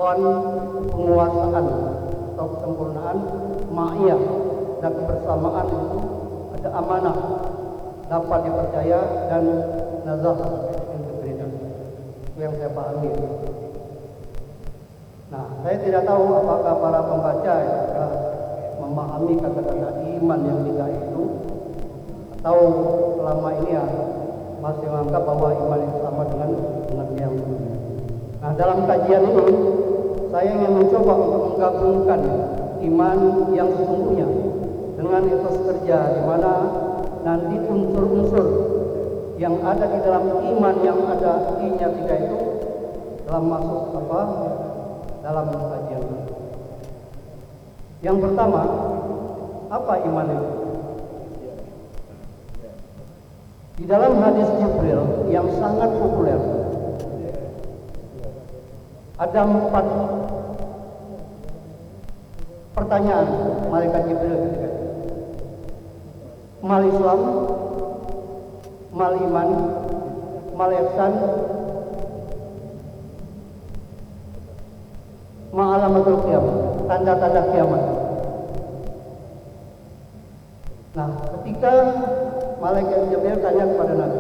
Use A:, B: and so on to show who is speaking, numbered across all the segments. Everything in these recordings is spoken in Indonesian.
A: itqan, penguasaan atau kesempurnaan, ma'iyah dan kebersamaan itu ada amanah, dapat dipercaya, dan nazah, integritas. Itu yang saya pahami. Nah, saya tidak tahu apakah para pembaca sudah memahami kata-kata iman yang tiga itu, atau selama ini ya masih menganggap bahwa iman itu sama dengan yang sebelumnya. Nah, dalam kajian ini saya ingin mencoba untuk menggabungkan iman yang sesungguhnya dengan etos kerja, di mana nanti unsur-unsur yang ada di dalam iman yang ada I-nya tiga itu dalam masuk dalam kajian ini. Yang pertama, apa iman itu? Di dalam hadis Jibril yang sangat populer ada 4 pertanyaan malaikat Jibril ketika itu. Mal Islam, mal iman, mal ihsan, ma alamatul kiamat, tanda-tanda kiamat. Nah, ketika malaikat Jibril tanya kepada Nabi,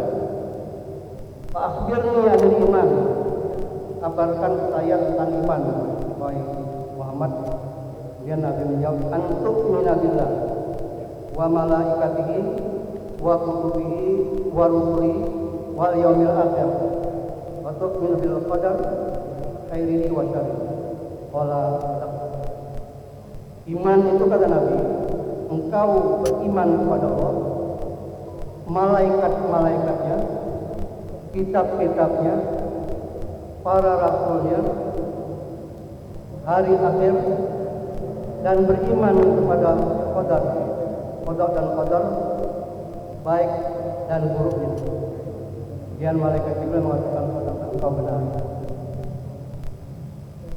A: "Fa akhbirni anil iman." Kabarkan saya tentang iman, wahai Muhammad. Kemudian Nabi menjawab, "Antu'mina billah wa malaikatihi wa kutubihi wa rusulihi wal yaumil akhir wa tu'minu bil qadar khairihi wa syarrihi." Iman itu, kata Nabi, engkau beriman kepada Allah, malaikat-malaikatnya, kitab-kitabnya, para rasulnya, hari akhir, dan beriman kepada qadar dan qadar, baik dan buruknya. Kemudian malaikat Jibril mengatakan, engkau benar.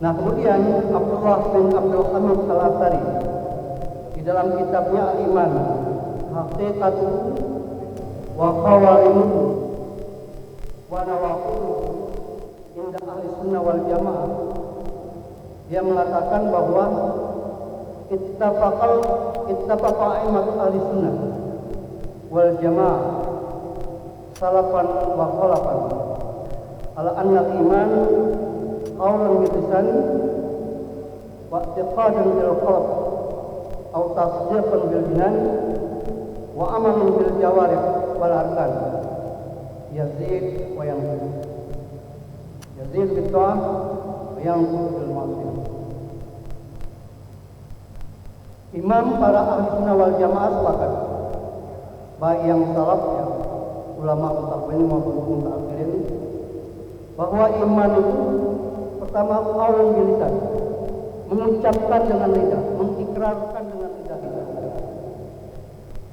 A: Nah, kemudian Abdullah bin Abdul Hamid Al-Athari di dalam kitabnya Al-Iman, Haqiqatuhu wa Qawaimuhu wa Nawaqiduhu inda ahli sunnah wal jamaah, dia mengatakan bahwa ittafaqa a'immat ahli sunnah wal jamaah salafan wa khalafan ala anna al-iman qawlan bil lisan wa i'tiqadan bil qalb aw tasdiqan bil jinan wa amalan bil jawarih wal arkan, yazid wa yanqus, yazid bil ta'ah wa yanqus bil ma'siyah. Imam para ahli sunnah wal jamaah sepakat, baik yang salaf, ya, ulama mutawakkilin maupun mutaakhirin, bahwa iman itu pertama qaulun bil lisan, mengucapkan dengan lidah, mengikrarkan dengan lidah kita.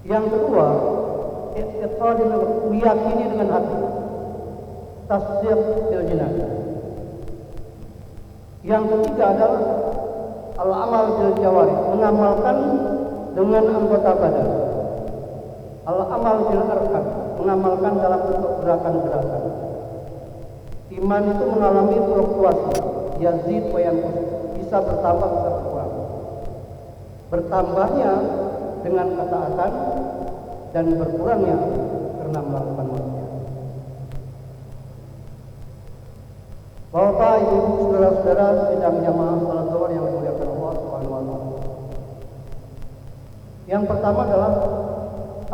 A: Yang kedua, i'tiqad, meyakini dengan hati, tasdiq bil jinan. Yang ketiga adalah al-amal bil jawarih, mengamalkan dengan anggota badan. Al-amal bil arkan, mengamalkan dalam bentuk gerakan-gerakan. Iman itu mengalami fluktuasi, yazid wa yanqus, bisa bertambah bisa berkurang. Bertambahnya dengan ketaatan dan berkurangnya karena melakukan maksiat. Bapak, Ibu, saudara-saudara sidang jamaah salat zuhur yang dimuliakan Allah Subhanahu wa taala. Yang pertama adalah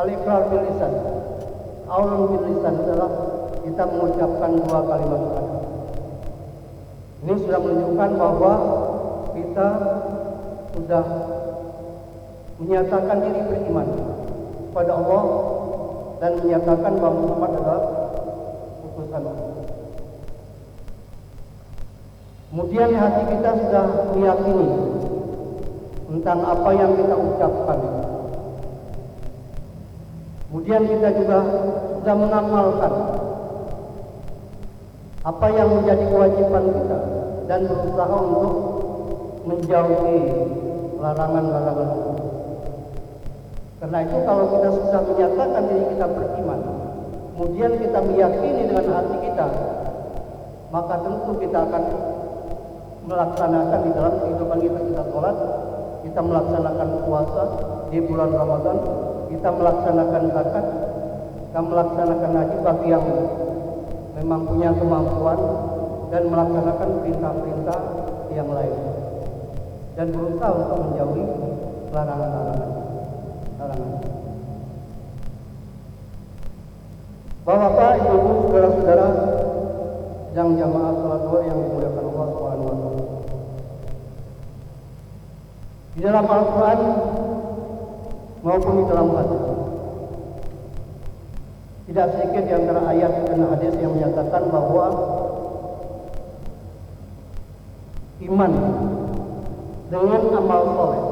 A: al-iqrar bil lisan. Qaulun bil lisan adalah kita mengucapkan 2 kalimat syahadat. Ini sudah menunjukkan bahwa kita sudah menyatakan diri beriman kepada Allah dan menyatakan bahwa Muhammad adalah utusan Allah. Kemudian hati kita sudah meyakini tentang apa yang kita ucapkan. Kemudian kita juga sudah mengamalkan apa yang menjadi kewajiban kita dan berusaha untuk menjauhi larangan-larangan itu. Karena itu kalau kita sudah menyatakan diri kita beriman, kemudian kita meyakini dengan hati kita, maka tentu kita akan melaksanakan di dalam kehidupan kita. Kita sholat, kita melaksanakan puasa di bulan Ramadan, kita melaksanakan zakat, kita melaksanakan haji bagi yang memang punya kemampuan, dan melaksanakan perintah-perintah yang lain, dan berusaha untuk menjauhi larangan-larangan. Bapak, Ibu, saudara-saudara yang jamaah salat zuhur yang dimuliakan Allah Subhanahu wa taala. Di dalam Al-Qur'an maupun di dalam hadis, tidak sedikit di antara ayat dan hadis yang menyatakan bahwa iman dengan amal soleh,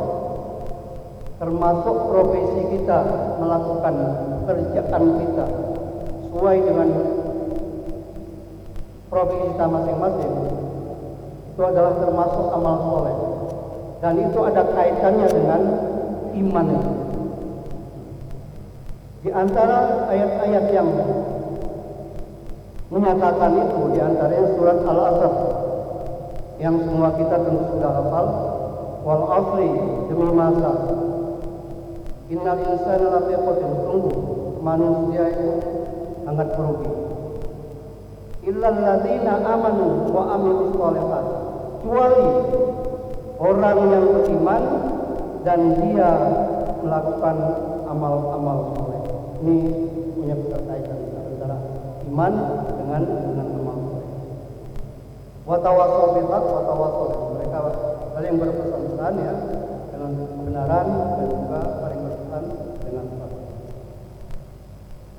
A: termasuk profesi kita, melakukan pekerjaan kita sesuai dengan profesi kita masing-masing, itu adalah termasuk amal soleh, dan itu ada kaitannya dengan iman. Di antara ayat-ayat yang menyatakan itu, di antaranya surat Al-Asr yang semua kita tentu sudah hafal, wal asri, demi masa, innal insana lafi khusr, sungguh manusia itu sangat merugi, illal ladzina amanu wa amilus sholihat, kecuali orang yang beriman dan dia melakukan amal-amal soleh. Ini punya keterkaitan antara iman dengan amal soleh. Wa tawassaw bil haqq wa tawassaw, mereka saling berpesan-pesan ya dengan kebenaran dan juga saling berpesan dengan sabar.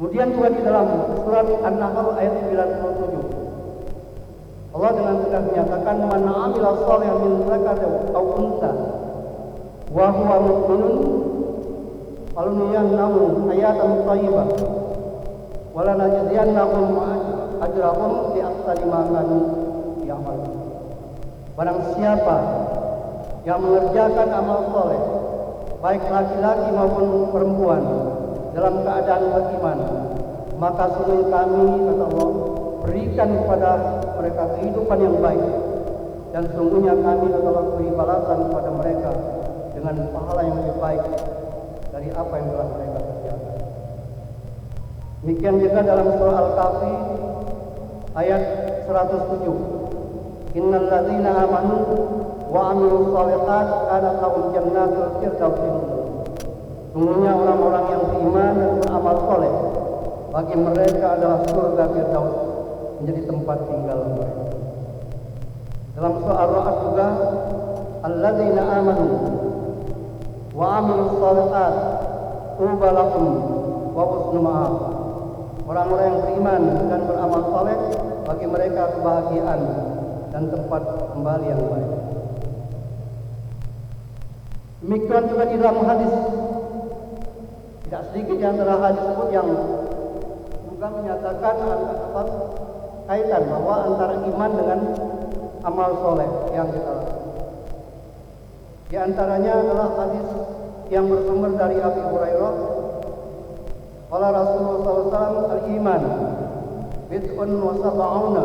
A: Kemudian juga di dalam surat An-Nahl ayat 97, Allah dengan tegas menyatakan, man 'amila shalihan min dzakarin aw untha wa huwa mu'minun falyuhyiyannahu hayatan thayyibah wa lanajziyannahum ajrahum bi ahsani ma kanu ya'malun. Barang siapa yang mengerjakan amal soleh, baik laki-laki maupun perempuan, dalam keadaan beriman, maka sungguh kami, kata Allah, berikan kepada mereka kehidupan yang baik, dan sungguhnya kami telah beri balasan kepada mereka dengan pahala yang lebih baik dari apa yang telah mereka kerjakan. Demikian juga dalam surah Al-Kahfi ayat 107, innal ladzina amanu wa amilus sholihat kanat lahum jannatul firdausi nuzula. Sungguhnya orang-orang yang beriman dan beramal soleh, bagi mereka adalah surga Firdaus menjadi tempat tinggal mereka. Dalam surah Ar-Ra'd juga, alladzina amanu wa amilus sholihat tuba lahum wa husnu ma'ab. Orang-orang yang beriman dan beramal soleh, bagi mereka kebahagiaan dan tempat kembali yang baik. Demikian juga di dalam hadis, tidak sedikit di antara hadis tersebut yang juga menyatakan kaitan bahwa antara iman dengan amal soleh yang kita lakukan. Di antaranya adalah hadis yang bersumber dari Abi Hurairah, qala Rasulullah SAW, al-iman bid'un wa sab'una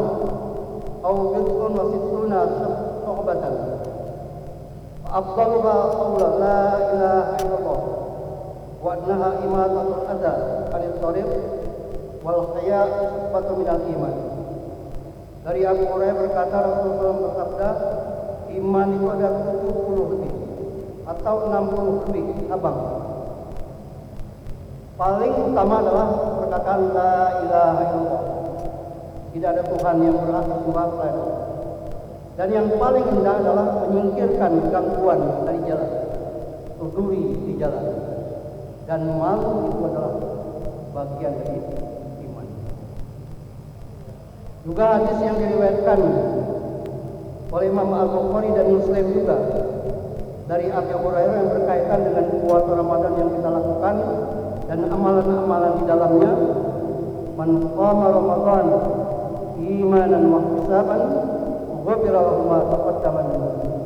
A: aw bid'un wa sittuna syu'batan, afdaluha qawla la ilaha illallah wa annaha imatatul adha 'anil tariq wal haya syu'batun minal iman. Dari Abu Hurairah berkata, Rasulullah SAW bersabda, iman itu ada 70 lebih atau 60 lebih cabang. Paling utama adalah perkataan la ilaha illallah, tidak ada Tuhan yang berhak disembah selain Allah. Dan yang paling rendah adalah menyingkirkan gangguan dari jalan, duri di jalan. Dan malu itu adalah bagian dari iman. Juga hadis yang diriwayatkan oleh Imam Al-Bukhari dan Muslim juga dari Abu Hurairah yang berkaitan dengan puasa Ramadan yang kita lakukan dan amalan-amalan di dalamnya. Man qama Ramadan imanan wa ihtisaban ghufira lahu ma taqaddama min dhanbihi.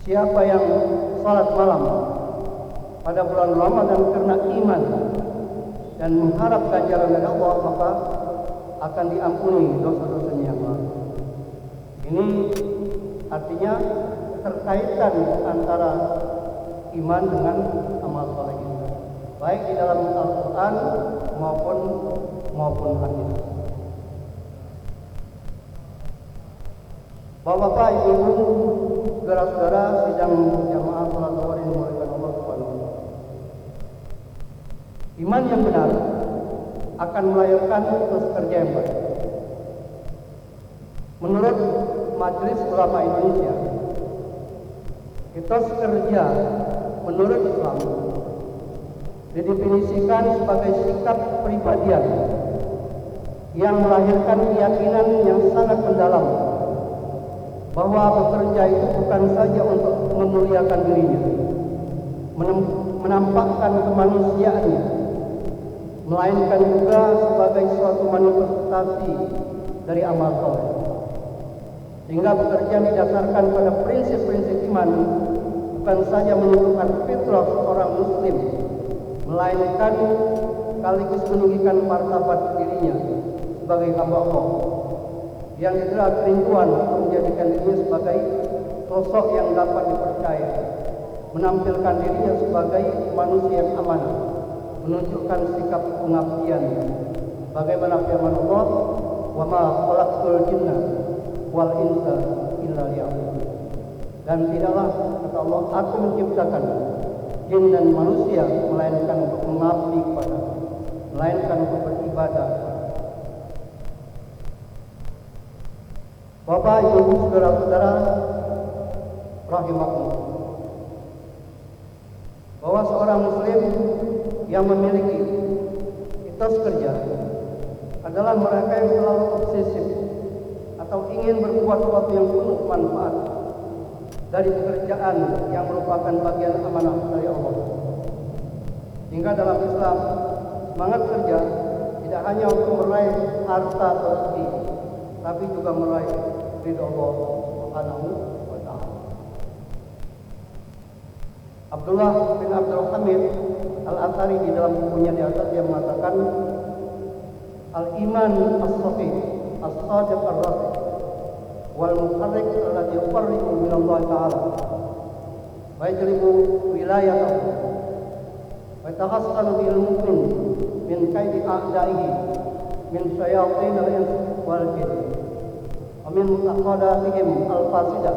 A: Siapa yang salat malam pada bulan Ramadan karena iman dan mengharap ganjaran dari Allah, maka akan diampuni dosa-dosanya yang lalu. Ini Artinya keterkaitan antara iman dengan amal soleh itu, baik di dalam Al-Quran maupun hadis. Bapak-bapak, ibu-ibu, saudara-saudara sidang jamaah salat zuhur yang dimuliakan Allah Subhanahu wa taala. Iman yang benar akan melahirkan etos kerja yang baik. Menurut Majelis Ulama Indonesia, etos kerja menurut Islam didefinisikan sebagai sikap kepribadian yang melahirkan keyakinan yang sangat mendalam bahwa bekerja itu bukan saja untuk memuliakan dirinya, menampakkan kemanusiaannya, melainkan juga sebagai suatu manifestasi dari amal soleh. Sehingga bekerja didasarkan pada prinsip-prinsip iman bukan saja menunjukkan fitrah seorang muslim, melainkan sekaligus meninggikan martabat dirinya sebagai hamba Allah yang diberi kerinduan untuk menjadikan dirinya sebagai sosok yang dapat dipercaya, menampilkan dirinya sebagai manusia yang amanah, menunjukkan sikap pengabdian. Bagaimana firman Allah, "Wa ma khalaqtul jinna wal insa illa liya'budun." Dan tidaklah, kata Allah, aku menciptakan jin dan manusia melainkan untuk mengabdi kepada, melainkan untuk beribadah. Bapak, ibu, saudara-saudara rahimakumullah, bahwa seorang muslim yang memiliki etos kerja adalah mereka yang selalu obsesif atau ingin berbuat sesuatu yang penuh manfaat dari pekerjaan yang merupakan bagian amanah dari Allah. Hingga dalam Islam, semangat kerja tidak hanya untuk meraih harta atau rezeki, tapi juga meraih ridha Allah Subhanahu wa taala. Abdullah bin Abdul Hamid Al-Athari di dalam bukunya di atas dia mengatakan, al-iman as-sahih as-sadiq ar-rafiq wal muharrik alladhi yuqarribu min Allah taala wa yajlibu wilayatahu wa yatahassanu bil mu'min min kaidi a'daihi min syayatin al-ins wal jinn wa min mutaqadatihim al-fasidah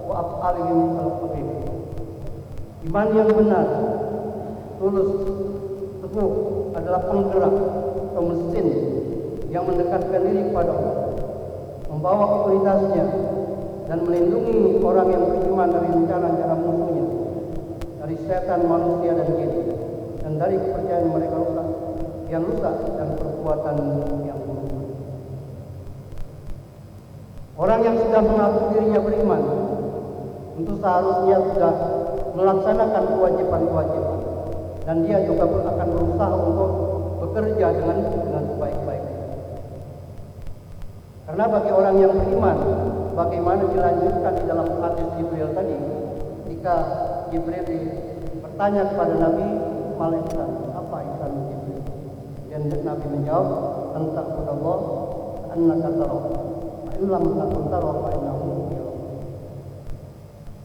A: wa af'alihim al-qabih. Iman yang benar, tulus, teguh adalah penggerak atau mesin yang mendekatkan diri kepada Allah, membawa otoritasnya dan melindungi orang yang beriman dari rencana-rencana musuhnya, dari setan, manusia dan jin, dan dari kepercayaan mereka yang rusak dan perbuatan yang buruk. Orang yang sudah mengaku dirinya beriman tentu seharusnya sudah melaksanakan kewajiban-kewajiban, dan dia juga akan berusaha untuk bekerja dengan sebaik-baiknya. Karena bagi orang yang beriman, bagaimana dilanjutkan di dalam hadis Jibril tadi, ketika Jibril bertanya kepada Nabi, mal ihsan, apa ihsan Jibril? Dan Nabi menjawab, anta'budallah ka'annaka tarahu, fa in lam takun tarahu fa innahu yaraka.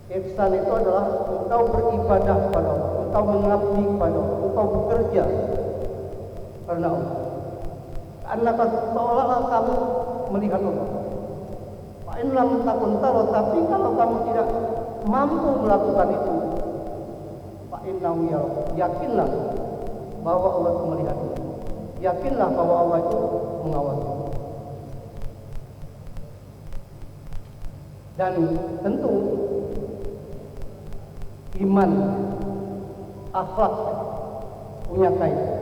A: Ihsan itu adalah engkau beribadah kepada Allah, engkau mengabdi kepada Allah, engkau bekerja karena Allah. Karena seolah-olah kamu melihat Allah. Fa in lam takun tarahu, tapi kalau kamu tidak mampu melakukan itu, fa innahu yaraka, yakinlah bahwa Allah itu melihatmu. Yakinlah bahwa Allah itu mengawasi. Dan tentu iman, akhlak punya kaitan.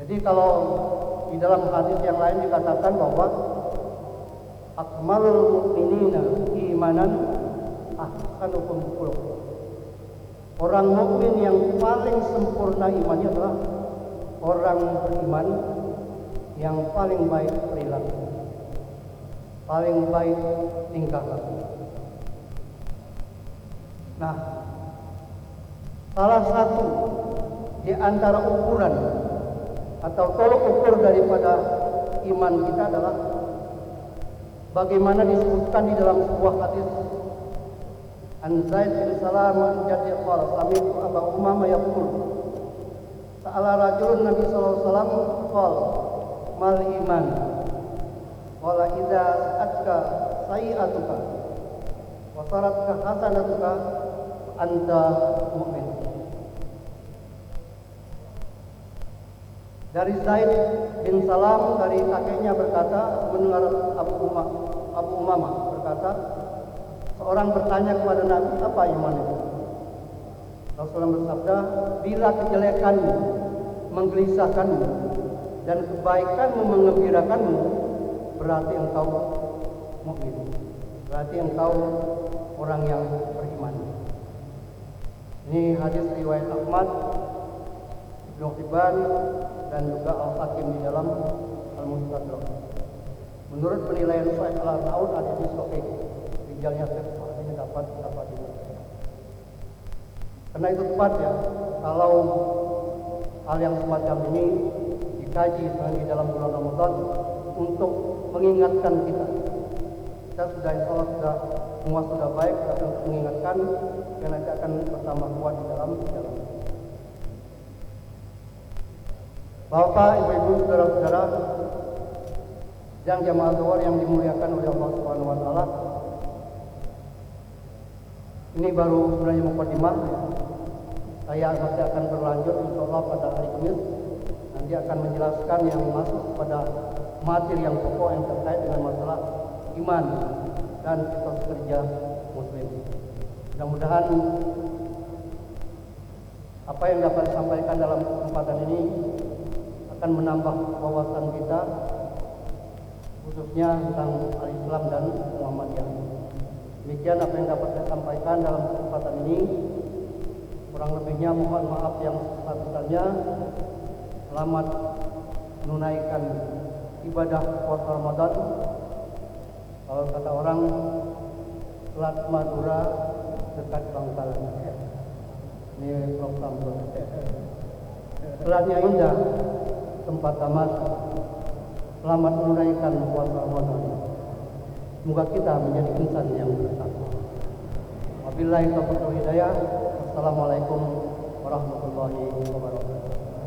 A: Jadi kalau di dalam hadis yang lain dikatakan bahwa akmalul mu'minina imanan ahsanuhum khuluq. Orang mukmin yang paling sempurna imannya adalah orang beriman yang paling baik perilaku, paling baik tingkah laku. Nah, salah satu di antara ukuran atau tolok ukur daripada iman kita adalah sebagaimana disebutkan di dalam sebuah hadis an Zaid bin Salam an Jaddi qala sami'tu Abu Umamah yaqul sa'ala rajulun Nabi sallallahu alaihi wasallam qala mal iman qala idza sa'atka sayi'atuka wa saratka hasanatuka anta mu'min. Dari Zaid bin Salam dari kakeknya berkata, mendengar Abu Umamah berkata, seorang bertanya kepada Nabi, apa iman itu? Rasulullah bersabda, bila kejelekanmu menggelisahkanmu dan kebaikanmu mengembirakanmu, berarti engkau mukmin. Berarti engkau orang yang beriman. Ini hadis riwayat Ahmad, Ibnu Hibban dan juga Al-Hakim di dalam Al-Mustadrak. Menurut penilaian Sahih Al-Arnaud ada di sahih, rijalnya ini dapat dipercaya. Karena itu tepat ya, kalau hal yang semacam ini dikaji di dalam bulan Ramadan untuk mengingatkan kita. Kita sudah insya Allah semua sudah baik, tapi untuk mengingatkan dan nanti akan bertambah kuat di dalam jalan. Bapak, Ibu-ibu, saudara-saudara yang jamaah zuhur yang dimuliakan oleh Allah Subhanahu wa taala. Ini baru sebenarnya mukadimah. Saya masih akan berlanjut insyaallah pada hari Kamis. Nanti akan menjelaskan yang masuk pada materi yang pokok yang terkait dengan masalah iman dan etos kerja muslim. Mudah-mudahan apa yang dapat disampaikan dalam kesempatan ini akan menambah wawasan kita khususnya tentang al-Islam dan Muhammadiyah. Demikian apa yang dapat saya sampaikan dalam kesempatan ini. Kurang lebihnya mohon maaf yang sebesar-besarnya. Selamat menunaikan ibadah puasa Ramadan. Kalau kata orang, Selat Madura dekat Bangkalan. Ini program selatnya indah, tempat tamat. Selamat menunaikan puasa Ramadan. Semoga kita menjadi insan yang bertakwa. Wabillahi taufiq wal hidayah. Wassalamualaikum warahmatullahi wabarakatuh.